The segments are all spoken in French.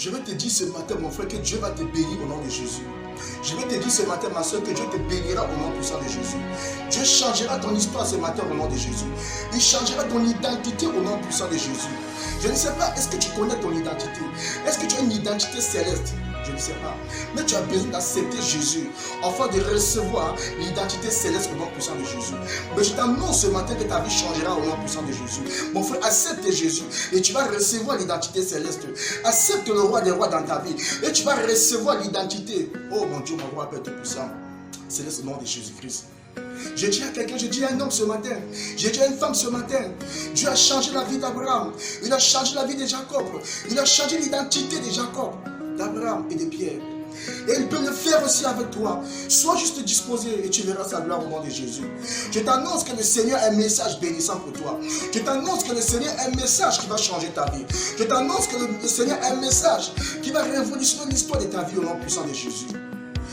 Je vais te dire ce matin, mon frère, que Dieu va te bénir au nom de Jésus. Je vais te dire ce matin, ma soeur, que Dieu te bénira au nom puissant de Jésus. Dieu changera ton histoire ce matin au nom de Jésus. Il changera ton identité au nom puissant de Jésus. Je ne sais pas, est-ce que tu connais ton identité? Est-ce que tu as une identité céleste? Je ne sais pas. Mais tu as besoin d'accepter Jésus afin de recevoir l'identité céleste au nom puissant de Jésus. Mais je t'annonce ce matin que ta vie changera au nom puissant de Jésus. Mon frère, accepte Jésus et tu vas recevoir l'identité céleste. Accepte le roi des rois dans ta vie et tu vas recevoir l'identité. Oh mon Dieu, mon roi, Père tout-puissant. Céleste au nom de Jésus-Christ. Je dis à quelqu'un, je dis à un homme ce matin, je dis à une femme ce matin, Dieu a changé la vie d'Abraham, il a changé la vie de Jacob, il a changé l'identité de Jacob, d'Abraham et de Pierre. Et il peut le faire aussi avec toi. Sois juste disposé et tu verras sa gloire au nom de Jésus. Je t'annonce que le Seigneur a un message bénissant pour toi. Je t'annonce que le Seigneur a un message qui va changer ta vie. Je t'annonce que le Seigneur a un message qui va révolutionner l'histoire de ta vie au nom puissant de Jésus.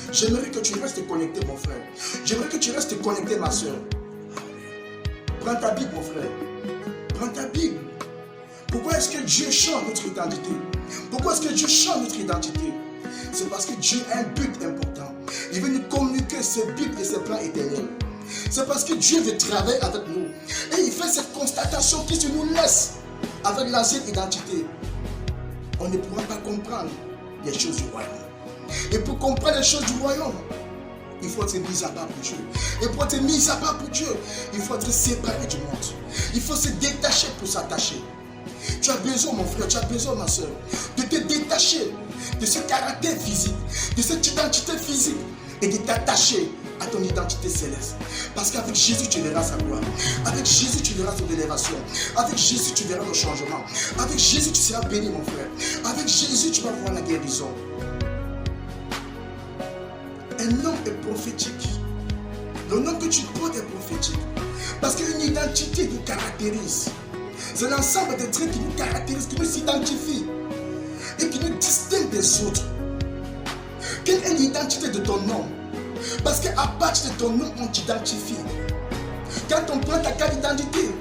J'aimerais que tu restes connecté, mon frère. J'aimerais que tu restes connecté, ma soeur. Prends ta Bible, mon frère. Prends ta Bible. Pourquoi est-ce que Dieu change notre identité? Pourquoi est-ce que Dieu change notre identité? C'est parce que Dieu a un but important. Il veut nous communiquer ses buts et ses plans éternels. C'est parce que Dieu veut travailler avec nous. Et il fait cette constatation qui se nous laisse avec l'ancienne identité. On ne pourra pas comprendre les choses du royaume. Et pour comprendre les choses du royaume, il faut être mis à part pour Dieu. Et pour être mis à part pour Dieu, il faut être séparé du monde. Il faut se détacher pour s'attacher. Tu as besoin, mon frère, tu as besoin, ma soeur, de te détacher de ce caractère physique, de cette identité physique et de t'attacher à ton identité céleste. Parce qu'avec Jésus, tu verras sa gloire. Avec Jésus, tu verras son élévation. Avec Jésus, tu verras le changement. Avec Jésus, tu seras béni, mon frère. Avec Jésus, tu vas voir la guérison. Un nom est prophétique. Le nom que tu portes est prophétique. Parce qu'une identité nous caractérise. C'est l'ensemble des traits qui nous caractérisent, qui nous identifient et qui nous distinguent des autres. Quelle est l'identité de ton nom? Parce qu'à partir de ton nom, on t'identifie. Quand on prend ta carte d'identité,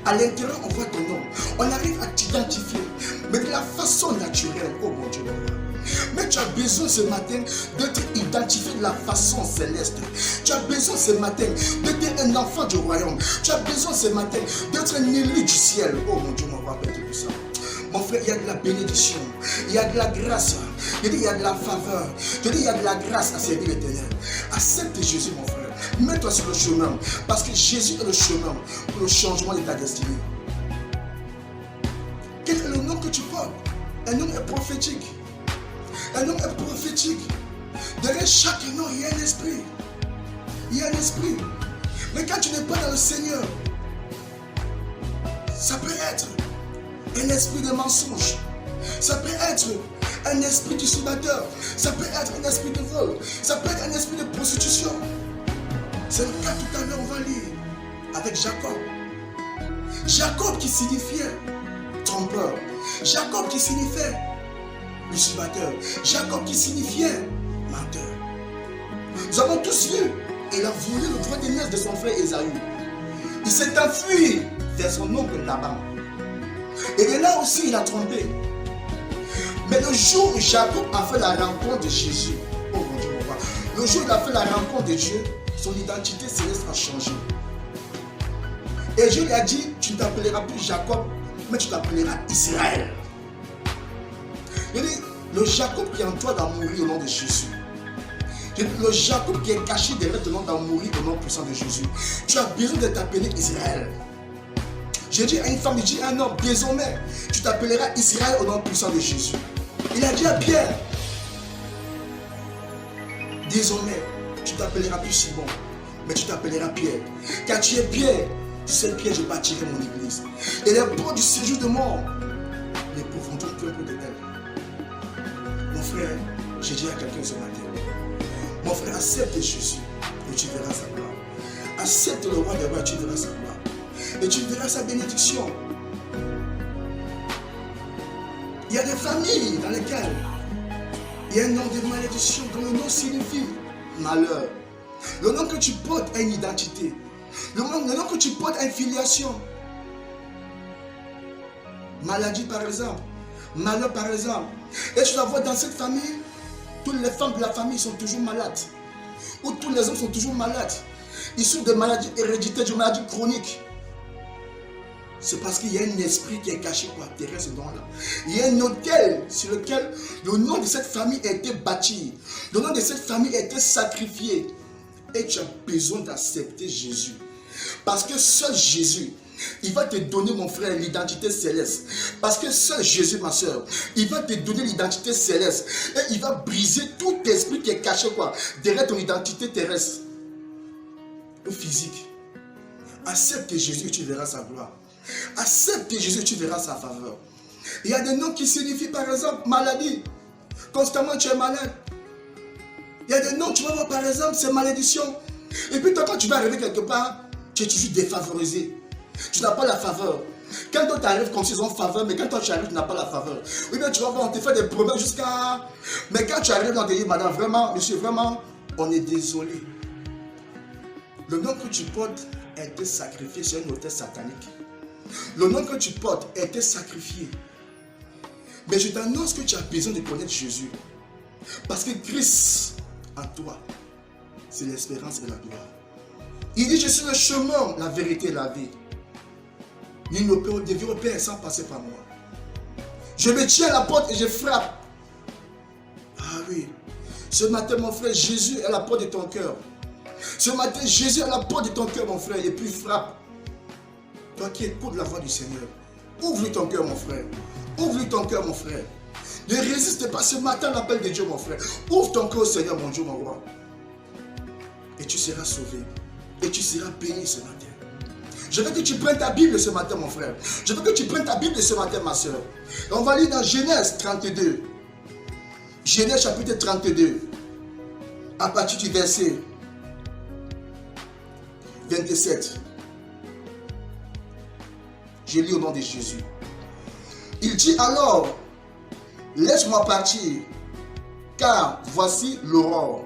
à l'intérieur, on voit ton nom. On arrive à t'identifier, mais de la façon naturelle. Oh mon Dieu, mais tu as besoin ce matin d'être identifié de la façon céleste. Tu as besoin ce matin d'être un enfant du royaume. Tu as besoin ce matin d'être un élu du ciel. Oh mon Dieu, mon rappelle tout ça. Mon frère, il y a de la bénédiction, il y a de la grâce, il y a de la faveur, il y a de la grâce à servir l'Éternel. Accepte Jésus, mon frère. Mets-toi sur le chemin, parce que Jésus est le chemin pour le changement de ta destinée. Quel est le nom que tu portes? Un nom est prophétique. Un nom est prophétique. Derrière chaque nom, il y a un esprit. Il y a un esprit. Mais quand tu n'es pas dans le Seigneur, ça peut être un esprit de mensonge. Ça peut être un esprit d'usurpateur. Ça peut être un esprit de vol. Ça peut être un esprit de prostitution. C'est le cas tout à l'heure, on va lire avec Jacob. Jacob qui signifiait trompeur. Jacob qui signifiait usurpateur. Jacob qui signifiait menteur. Nous avons tous vu, il a volé le droit d'aînesse de son frère Ésaü. Il s'est enfui vers son oncle Laban. Et de là aussi, il a trompé. Mais le jour où Jacob a fait la rencontre de Jésus, oh mon Dieu, mon roi, le jour où il a fait la rencontre de Dieu, son identité céleste a changé. Et Dieu lui a dit, tu ne t'appelleras plus Jacob, mais tu t'appelleras Israël. Il dit, le Jacob qui est en toi doit mourir au nom de Jésus. Le Jacob qui est caché derrière ton nom doit mourir au nom puissant de Jésus. Tu as besoin de t'appeler Israël. J'ai dit à une femme, il dit à un homme, désormais, tu t'appelleras Israël au nom puissant de Jésus. Il a dit à Pierre, désormais, tu t'appelleras plus Simon, mais tu t'appelleras Pierre. Car tu es Pierre, seul Pierre, je bâtirai mon église. Et les portes du séjour de mort ne pourront plus peu de elle. Mon frère, j'ai dit à quelqu'un ce matin, mon frère, accepte Jésus et tu verras sa gloire. Accepte le roi des rois et tu verras sa gloire. Et tu verras sa bénédiction. Il y a des familles dans lesquelles il y a un nom de malédiction dont le nom signifie malheur. Le nom que tu portes a une identité. Le nom que tu portes a une filiation. Maladie par exemple. Malheur par exemple. Et tu vas voir dans cette famille, toutes les femmes de la famille sont toujours malades. Ou tous les hommes sont toujours malades. Ils souffrent de maladies héréditaires, de maladies chroniques. C'est parce qu'il y a un esprit qui est caché derrière ce don-là. Il y a un autel sur lequel le nom de cette famille a été bâti. Le nom de cette famille a été sacrifié. Et tu as besoin d'accepter Jésus. Parce que seul Jésus, il va te donner, mon frère, l'identité céleste. Parce que seul Jésus, ma soeur, il va te donner l'identité céleste. Et il va briser tout esprit qui est caché derrière ton identité terrestre ou physique. Accepte Jésus et tu verras sa gloire. Accepte Jésus et tu verras sa faveur. Il y a des noms qui signifient par exemple maladie. Constamment tu es malade. Il y a des noms, tu vas voir par exemple, c'est malédiction. Et puis toi, quand tu vas arriver quelque part, tu es toujours défavorisé. Tu n'as pas la faveur. Quand toi tu arrives comme s'ils ont faveur, mais quand toi tu arrives, tu n'as pas la faveur. Oui, bien tu vas voir, on te fait des promesses jusqu'à... Mais quand tu arrives dans des livres, madame, vraiment, monsieur, vraiment, on est désolé. Le nom que tu portes a été sacrifié sur un autel satanique. Le nom que tu portes a été sacrifié. Mais je t'annonce que tu as besoin de connaître Jésus. Parce que Christ en toi, c'est l'espérance et la gloire. Il dit, je suis le chemin, la vérité et la vie. Nul ne peut devenir au Père sans passer par moi. Je me tiens à la porte et je frappe. Ah oui. Ce matin, mon frère, Jésus est à la porte de ton cœur. Ce matin, Jésus est à la porte de ton cœur, mon frère, et puis frappe. Toi qui écoutes la voix du Seigneur, ouvre ton cœur, mon frère. Ouvre ton cœur, mon frère. Ne résiste pas ce matin à l'appel de Dieu, mon frère. Ouvre ton cœur au Seigneur, mon Dieu, mon roi. Et tu seras sauvé. Et tu seras béni ce matin. Je veux que tu prennes ta Bible ce matin, mon frère. Je veux que tu prennes ta Bible ce matin, ma soeur. Et on va lire dans Genèse 32. Genèse chapitre 32. À partir du verset 27. Je lis au nom de Jésus. Il dit alors, laisse-moi partir, car voici l'aurore.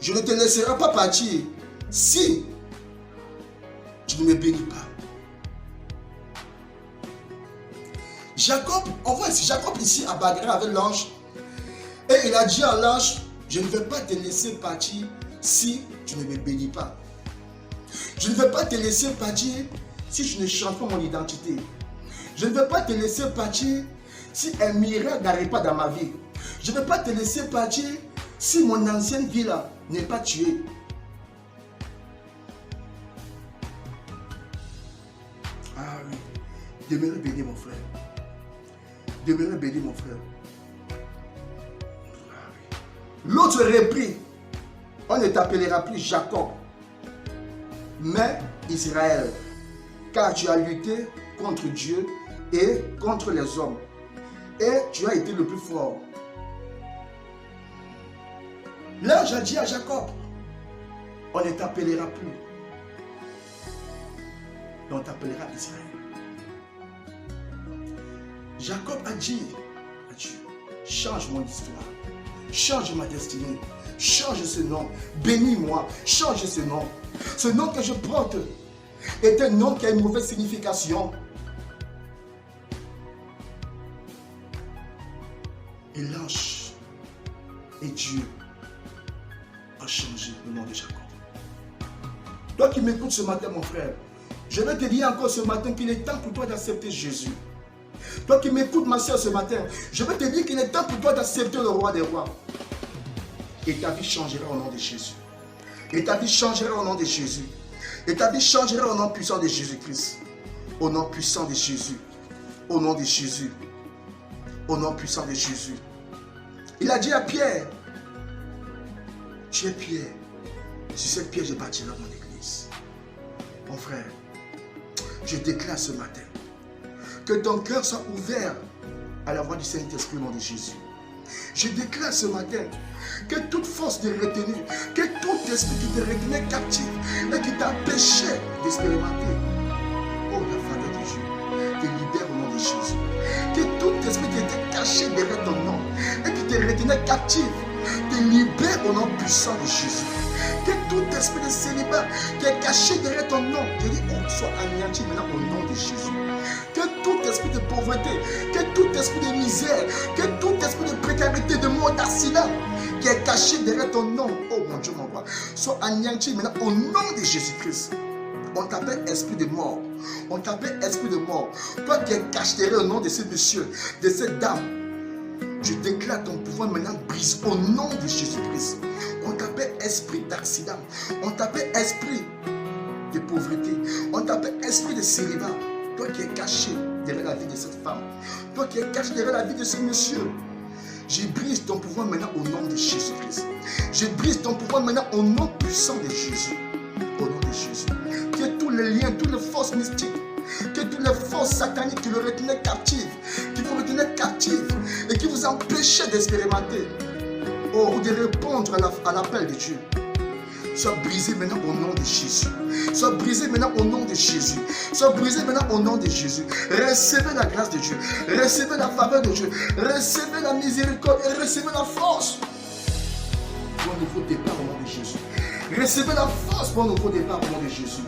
Je ne te laisserai pas partir si tu ne me bénis pas. Jacob, on voit ici, Jacob ici a bagarré avec l'ange. Et il a dit à l'ange, je ne vais pas te laisser partir si tu ne me bénis pas. Je ne vais pas te laisser partir si tu ne changes pas mon identité. Je ne vais pas te laisser partir si un miracle n'arrive pas dans ma vie. Je ne vais pas te laisser partir si mon ancienne vie là n'est pas tuée. Ah oui, demeurez béni mon frère. Demeurez béni mon frère. Ah oui. L'autre reprit, on ne t'appellera plus Jacob, mais Israël, car tu as lutté contre Dieu et contre les hommes, et tu as été le plus fort. L'ange a dit à Jacob, on ne t'appellera plus, mais on t'appellera Israël. Jacob a dit à Dieu, change mon histoire, change ma destinée, change ce nom, bénis-moi, change ce nom. Ce nom que je porte est un nom qui a une mauvaise signification. Et l'ange et Dieu a changé le nom de Jacob. Toi qui m'écoutes ce matin, mon frère, je vais te dire encore ce matin qu'il est temps pour toi d'accepter Jésus. Toi qui m'écoutes, ma soeur, ce matin, je vais te dire qu'il est temps pour toi d'accepter le roi des rois. Et ta vie changera au nom de Jésus. Et ta vie changera au nom de Jésus. Et ta vie changera au nom puissant de Jésus-Christ. Au nom puissant de Jésus. Au nom de Jésus. Au nom puissant de Jésus. Il a dit à Pierre, tu es Pierre. Sur cette pierre, je bâtirai mon église. Mon frère, je déclare ce matin que ton cœur soit ouvert à la voix du Saint-Esprit au nom de Jésus. Je déclare ce matin que toute force de retenue, que tout esprit qui te retenait captif et qui t'empêchait d'expérimenter, oh la faveur de Dieu, te libère au nom de Jésus. Que tout esprit qui était caché derrière ton nom et qui te retenait captif, te libère au nom puissant de Jésus. Que tout esprit de célibat qui est caché derrière ton nom, je dis, oh, soit anéanti maintenant au nom de Jésus. Que tout esprit de pauvreté, que tout esprit de misère, que tout esprit de précarité, de mort, d'accident qui est caché derrière ton nom, oh mon Dieu, mon roi, soit anéanti maintenant au nom de Jésus-Christ. On t'appelle esprit de mort. On t'appelle esprit de mort. Toi qui es caché derrière le nom de ce monsieur, de cette dame, je déclare ton pouvoir maintenant brise au nom de Jésus-Christ. On t'appelle esprit d'accident. On t'appelle esprit de pauvreté. On t'appelle esprit de célibat. Toi qui es caché derrière la vie de cette femme. Toi qui es caché derrière la vie de ce monsieur. Je brise ton pouvoir maintenant au nom de Jésus-Christ. Je brise ton pouvoir maintenant au nom puissant de Jésus. Au nom de Jésus. Que tous les liens, toutes les forces mystiques, que toutes les forces sataniques qui le retenaient captif, qui vous retenaient captif et qui vous empêchaient d'expérimenter ou de répondre à l'appel de Dieu, soient brisés maintenant au nom de Jésus. Soient brisés maintenant au nom de Jésus. Soient brisés maintenant au nom de Jésus. Recevez la grâce de Dieu. Recevez la faveur de Dieu. Recevez la miséricorde et recevez la force pour un nouveau départ au nom de Jésus. Recevez la force pour un nouveau départ au nom de Jésus.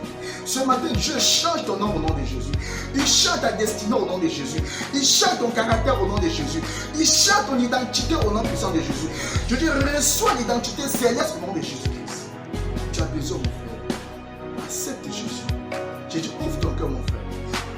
Ce matin, Dieu change ton nom au nom de Jésus. Il change ta destinée au nom de Jésus. Il change ton caractère au nom de Jésus. Il change ton identité au nom puissant de Jésus. Je dis, reçois l'identité céleste au nom de Jésus-Christ. Tu as besoin, mon frère. Accepte Jésus. J'ai dit, ouvre ton cœur, mon frère.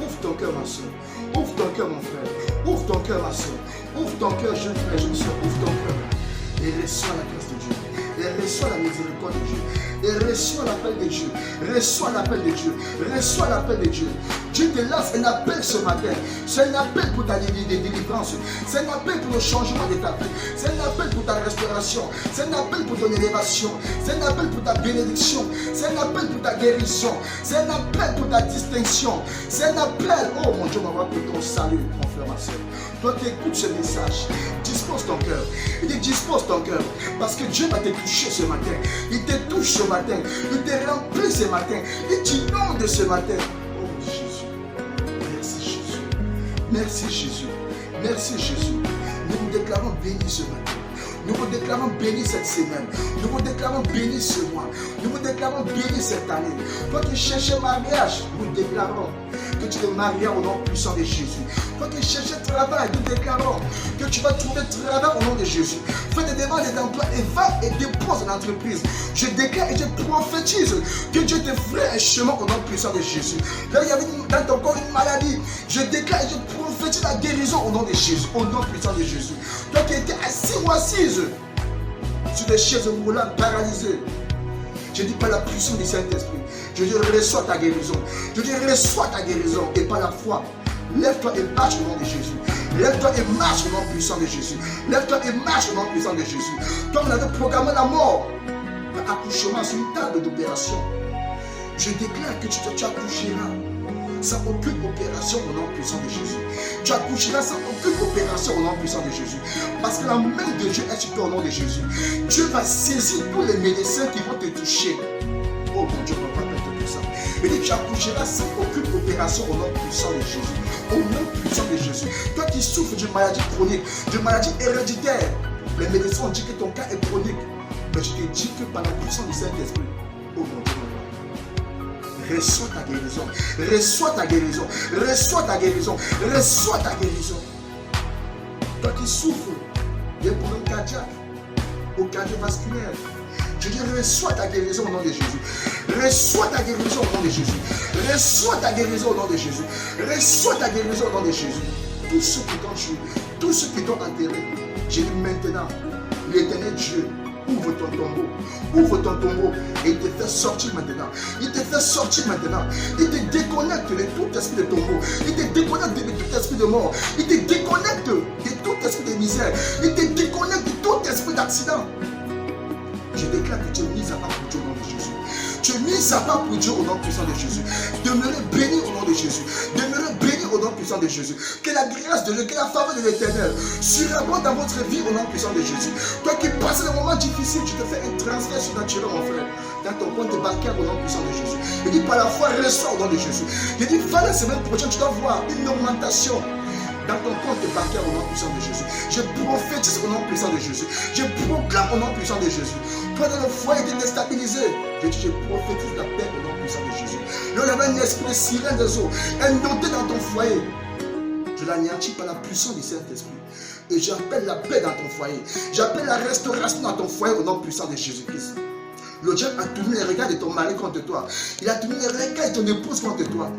Ouvre ton cœur, ma soeur. Ouvre ton cœur, mon frère. Ouvre ton cœur, ma soeur. Ouvre ton cœur, jeune frère, jeune soeur. Ouvre ton cœur. Et reçois la grâce de Dieu. Et reçois la miséricorde de Dieu. Et reçois l'appel de Dieu. Reçois l'appel de Dieu. Reçois l'appel de Dieu. Dieu te lance un appel ce matin. C'est un appel pour ta délivrance. C'est un appel pour le changement de ta vie. C'est un appel pour ta restauration. C'est un appel pour ton élévation. C'est un appel pour ta bénédiction. C'est un appel pour ta guérison. C'est un appel pour ta distinction. C'est un appel, oh mon Dieu, pour ton salut, mon frère, ma soeur. Toi qui écoutes ce message, dispose ton cœur. Il dit dispose ton cœur. Parce que Dieu va te toucher ce matin. Il te touche ce matin. Il te remplit ce matin. Il t'inonde ce matin. Oh Jésus. Merci Jésus. Merci Jésus. Merci Jésus. Nous vous déclarons bénis ce matin. Nous vous déclarons bénis cette semaine. Nous vous déclarons bénis ce mois. Nous vous déclarons bénis cette année. Toi qui cherchais mariage, nous déclarons que tu te marieras au nom puissant de Jésus. Toi qui cherchais travail, nous déclarons que tu vas trouver travail au nom de Jésus. Fais des demandes d'emploi et va et dépose une entreprise. Je déclare et je prophétise que Dieu te ferait un chemin au nom puissant de Jésus. Là, il y avait dans ton corps une maladie. Je déclare et je prophétise la guérison au nom de Jésus. Au nom puissant de Jésus. Toi qui étais assis ou assise sur des chaises roulantes paralysées, je dis par la puissance du Saint-Esprit, je dis reçois ta guérison. Je dis reçois ta guérison et par la foi. Lève-toi et marche au nom de Jésus. Lève-toi et marche au nom puissant de Jésus. Lève-toi et marche au nom puissant de Jésus. Toi, on avait programmé la mort, l'accouchement sur une table d'opération. Je déclare que tu accoucheras sans aucune opération au nom puissant de Jésus. Tu accoucheras sans aucune opération au nom puissant de Jésus. Parce que la main de Dieu est sur toi au nom de Jésus. Dieu va saisir tous les médecins qui vont te toucher. Oh mon Dieu, mon Père puissant. Il dit tu accoucheras sans aucune opération au nom puissant de Jésus. Au nom puissant de Jésus. Toi qui souffres d'une maladie chronique, d'une maladie héréditaire, les médecins ont dit que ton cas est chronique. Mais je te dis que par la puissance du Saint-Esprit, oh mon Dieu, reçois ta guérison, reçois ta guérison, reçois ta guérison, reçois ta guérison. Toi qui souffres d'un problème cardiaque ou cardiovasculaire, je dis reçois ta guérison au nom de Jésus. Reçois ta guérison au nom de Jésus. Reçois ta guérison au nom de Jésus. Reçois ta guérison au nom de Jésus. Tous ceux qui t'ont tué, tous ceux qui t'ont enterré, je dis maintenant, l'Éternel Dieu, ouvre ton tombeau. Ouvre ton tombeau et il te fait sortir maintenant. Il te fait sortir maintenant. Il te déconnecte de tout esprit de tombeau. Il te déconnecte de tout esprit de mort. Il te déconnecte de tout esprit de misère. Il te déconnecte de tout esprit d'accident. Je déclare que tu es mis à part pour Dieu au nom de Jésus. Tu es mis à part pour Dieu au nom puissant de Jésus. Demeurez béni au nom de Jésus. Demeurez béni au nom puissant de Jésus. Que la grâce de Dieu, que la faveur de l'Éternel surabonde dans votre vie au nom puissant de Jésus. Toi qui passes des moments difficiles, tu te fais un transfert surnaturel, mon frère, dans ton compte bancaire au nom puissant de Jésus. Il dit par la foi, reçois au nom de Jésus. Il dit, va la semaine prochaine, tu dois voir une augmentation dans ton compte bancaire au nom puissant de Jésus. Je Je prophétise au nom puissant de Jésus. Je proclame au nom puissant de Jésus. Toi, dans le foyer, tu es déstabilisé. Je dis, je prophétise la paix au nom puissant de Jésus. Là, il y avait un esprit de sirène des eaux, inondé dans ton foyer. Je l'anéantis par la puissance du Saint-Esprit. Et j'appelle la paix dans ton foyer. J'appelle la restauration dans ton foyer au nom puissant de Jésus-Christ. Le diable a tourné les regards de ton mari contre toi. Il a tourné les regards de ton épouse contre toi.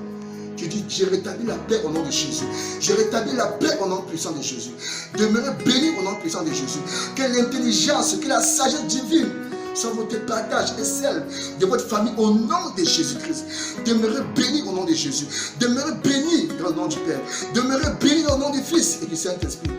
Tu dis, j'ai rétabli la paix au nom de Jésus. J'ai rétabli la paix au nom puissant de Jésus. Demeurez bénis au nom puissant de Jésus. Que l'intelligence, que la sagesse divine soit votre partage et celle de votre famille au nom de Jésus-Christ. Demeurez bénis au nom de Jésus. Demeurez bénis dans le nom du Père. Demeurez bénis au nom du Fils et du Saint-Esprit.